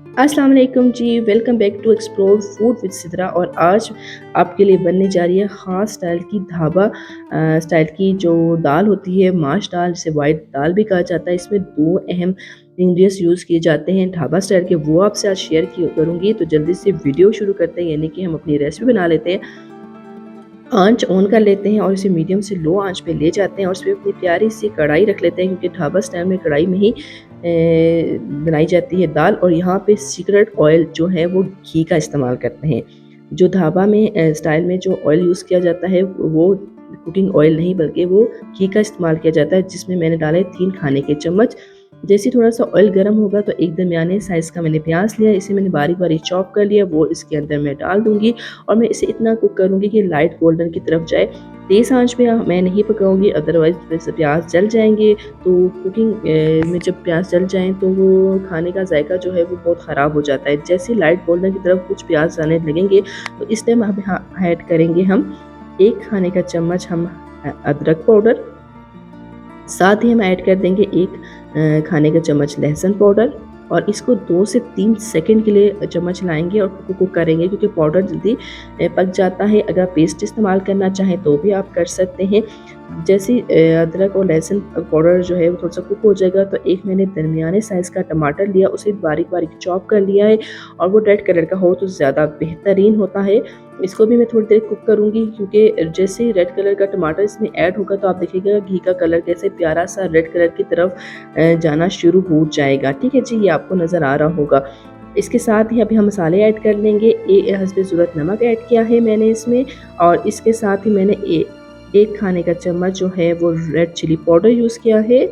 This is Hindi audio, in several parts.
अस्सलाम वालेकुम जी, welcome back to explore food with Sidra. और आज आपके लिए बनने जा रही है ख़ास स्टाइल की ढाबा स्टाइल की जो दाल होती है, माश दाल, जिसे वाइट दाल भी कहा जाता है। इसमें दो अहम इंग्रेडिएंट्स यूज़ किए जाते हैं ढाबा स्टाइल के, वो आपसे आज शेयर करूँगी। तो जल्दी से वीडियो शुरू करते हैं, यानी कि हम अपनी रेसिपी बना लेते हैं। आंच ऑन कर लेते हैं और इसे मीडियम से लो आंच पे ले जाते हैं और उसमें अपनी प्यारी सी कढ़ाई रख लेते हैं, क्योंकि ढाबा स्टाइल में कढ़ाई में ही बनाई जाती है दाल। और यहाँ पे सीक्रेट ऑयल जो है वो घी का इस्तेमाल करते हैं। जो ढाबा में स्टाइल में जो ऑयल यूज़ किया जाता है वो कुकिंग ऑयल नहीं, बल्कि वो घी का इस्तेमाल किया जाता है, जिसमें मैंने डाले 3 खाने के चम्मच। जैसे थोड़ा सा ऑयल गर्म होगा तो एक दरमियाने साइज़ का मैंने प्याज लिया, इसे मैंने बारीक बारीक चॉप कर लिया, वो इसके अंदर मैं डाल दूंगी। और मैं इसे इतना कुक करूंगी कि लाइट गोल्डन की तरफ जाए। तेज़ आंच पे मैं नहीं पकाऊंगी, अदरवाइज वैसे प्याज जल जाएंगे। तो कुकिंग में जब प्याज जल जाएं तो वो खाने का जायका जो है वो बहुत ख़राब हो जाता है। जैसे लाइट गोल्डन की तरफ कुछ प्याज आने लगेंगे तो इस टाइम अब ऐड करेंगे हम 1 खाने का चम्मच हम अदरक पाउडर। साथ ही हम ऐड कर देंगे 1 खाने का चम्मच लहसुन पाउडर। और इसको 2 से 3 सेकंड के लिए चम्मच लाएंगे और कुक करेंगे, क्योंकि पाउडर जल्दी पक जाता है। अगर पेस्ट इस्तेमाल करना चाहें तो भी आप कर सकते हैं। जैसे अदरक और लहसुन पाउडर जो है वो थोड़ा सा कुक हो जाएगा तो एक मैंने दरमियाने साइज़ का टमाटर लिया, उसे बारीक बारीक चॉप कर लिया है। और वो रेड कलर का हो तो ज़्यादा बेहतरीन होता है। इसको भी मैं थोड़ी देर कुक करूंगी, क्योंकि जैसे ही रेड कलर का टमाटर इसमें ऐड होगा तो आप देखिएगा घी का कलर कैसे प्यारा सा रेड कलर की तरफ जाना शुरू हो जाएगा। ठीक है जी, ये आपको नज़र आ रहा होगा। इसके साथ ही अभी हम मसाले ऐड कर लेंगे। हस्बे ज़रूरत नमक ऐड किया है मैंने इसमें। और इसके साथ ही मैंने 1 खाने का चम्मच जो है वो रेड चिली पाउडर यूज़ किया है।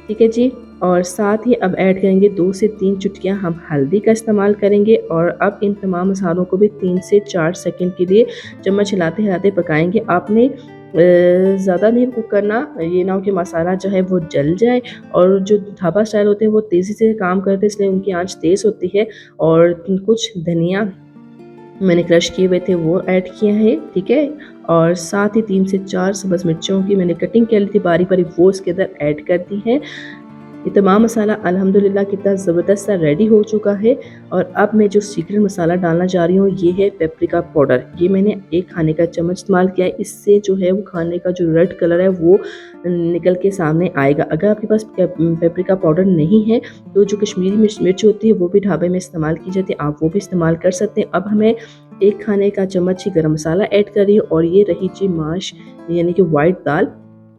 ठीक है जी। और साथ ही अब ऐड करेंगे 2 से 3 चुटकियाँ हम हल्दी का इस्तेमाल करेंगे। और अब इन तमाम मसालों को भी 3 से 4 सेकंड के लिए चम्मच हिलाते हिलाते पकाएंगे। आपने ज़्यादा नहीं कुक करना, ये ना हो कि मसाला जो है वो जल जाए। और जो ढाबा स्टाइल होते हैं वो तेज़ी से काम करते हैं, इसलिए उनकी आंच तेज़ होती है। और कुछ धनिया मैंने क्रश किए हुए थे वो ऐड किया है। ठीक है। और साथ ही 3 से 4 सब्ज़ मिर्चों की मैंने कटिंग कर ली थी बारीक बारीक, वो इसके अंदर ऐड कर दी है। ये तमाम मसाला अल्हम्दुलिल्लाह कितना ज़बरदस्त सा रेडी हो चुका है। और अब मैं जो सीक्रेट मसाला डालना चाह रही हूँ ये है पेपरिका पाउडर। ये मैंने 1 खाने का चम्मच इस्तेमाल किया है। इससे जो है वो खाने का जो रेड कलर है वो निकल के सामने आएगा। अगर आपके पास पेपरिका पाउडर नहीं है तो जो कश्मीरी मिर्च होती है वो भी ढाबे में इस्तेमाल की जाती है, आप वो भी इस्तेमाल कर सकते हैं। अब हमें 1 खाने का चम्मच ही गरम मसाला ऐड करिए। और ये रही जी माश, यानी कि वाइट दाल,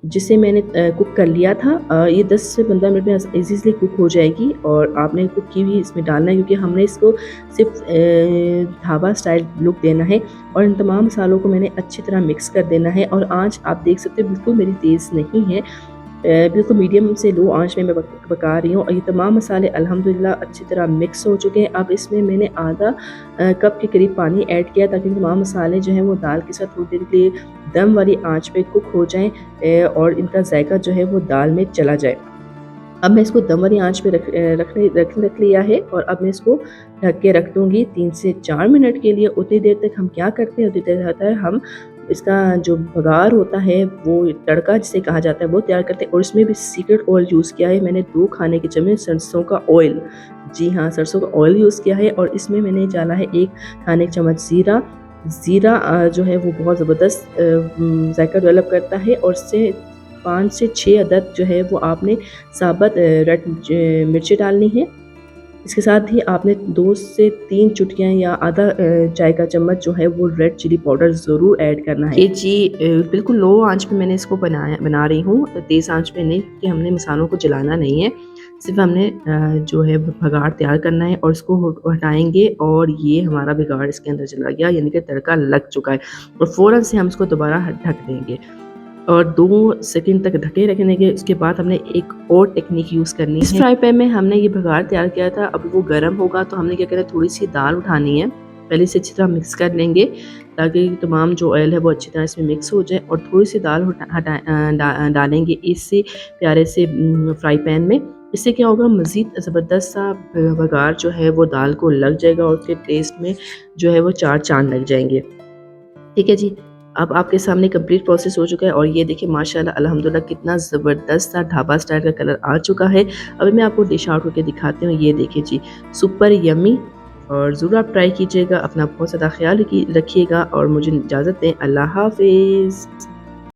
जिसे मैंने कुक कर लिया था। ये 10 से 15 मिनट में ईज़िली कुक हो जाएगी। और आपने कुक की हुई इसमें डालना है, क्योंकि हमने इसको सिर्फ ढाबा स्टाइल लुक देना है। और इन तमाम मसालों को मैंने अच्छी तरह मिक्स कर देना है। और आंच आप देख सकते हो बिल्कुल मेरी तेज़ नहीं है, बिल्कुल मीडियम से लो आंच में मैं पका रही हूँ। और ये तमाम मसाले अल्हम्दुलिल्लाह अच्छी तरह मिक्स हो चुके हैं। अब इसमें मैंने आधा कप के करीब पानी ऐड किया, ताकि तमाम मसाले जो हैं वो दाल के साथ थोड़ी देर के लिए दम वाली आंच पे कुक हो जाएं और इनका जायका जो है वो दाल में चला जाए। अब मैं इसको दम वाली आंच पे रख लिया है। और अब मैं इसको ढक के रख दूंगी 3 से 4 मिनट के लिए। उतनी देर तक हम क्या करते हैं, उतनी देर तक हम इसका जो बघार होता है, वो तड़का जिसे कहा जाता है, वो तैयार करते हैं। और इसमें भी सीक्रेट ऑयल यूज़ किया है मैंने, 2 खाने के चम्मच सरसों का ऑयल। जी हाँ, सरसों का ऑयल यूज़ किया है। और इसमें मैंने डाला है 1 खाने का चम्मच ज़ीरा। ज़ीरा जो है वो बहुत ज़बरदस्त जायका डेवलप करता है। और इससे 5 से 6 अदद जो है वो आपने साबुत रेड मिर्ची डालनी है। इसके साथ ही आपने 2 से 3 चुटकियाँ या आधा चाय का चम्मच जो है वो रेड चिली पाउडर ज़रूर ऐड करना है। ये जी बिल्कुल लो आंच पे मैंने इसको बना रही हूँ, तेज़ आंच पे नहीं, क्योंकि हमने मसालों को जलाना नहीं है। सिर्फ हमने जो है बघार तैयार करना है और इसको हटाएंगे। और ये हमारा बघार इसके अंदर चला गया, यानी कि तड़का लग चुका है। और फ़ौरन से हम इसको दोबारा ढक देंगे और 2 सेकंड तक ढके रखने के। उसके बाद हमने एक और टेक्निक यूज़ करनी है। इस फ्राई पैन में हमने ये बघार तैयार किया था, अब वो गर्म होगा तो हमने क्या करना है, थोड़ी सी दाल उठानी है। पहले से अच्छी तरह मिक्स कर लेंगे, ताकि तमाम जो ऑयल है वो अच्छी तरह इसमें मिक्स हो जाए। और थोड़ी सी दाल डालेंगे इसी प्यारे से फ्राई पैन में। इससे क्या होगा, मज़ीद ज़बरदस्त सा बघार जो है वो दाल को लग जाएगा और उसके टेस्ट में जो है वो 4 चाँद लग जाएंगे। ठीक है जी। अब आपके सामने कंप्लीट प्रोसेस हो चुका है और ये देखिए माशाल्लाह अल्हम्दुलिल्लाह कितना ज़बरदस्त सा ढाबा स्टाइल का कलर आ चुका है। अभी मैं आपको डिश आउट करके दिखाती हूँ। ये देखिए जी, सुपर यम्मी और ज़रूर आप ट्राई कीजिएगा। अपना बहुत ज़्यादा ख़्याल रखिएगा और मुझे इजाज़त दें। अल्लाह हाफ़िज़।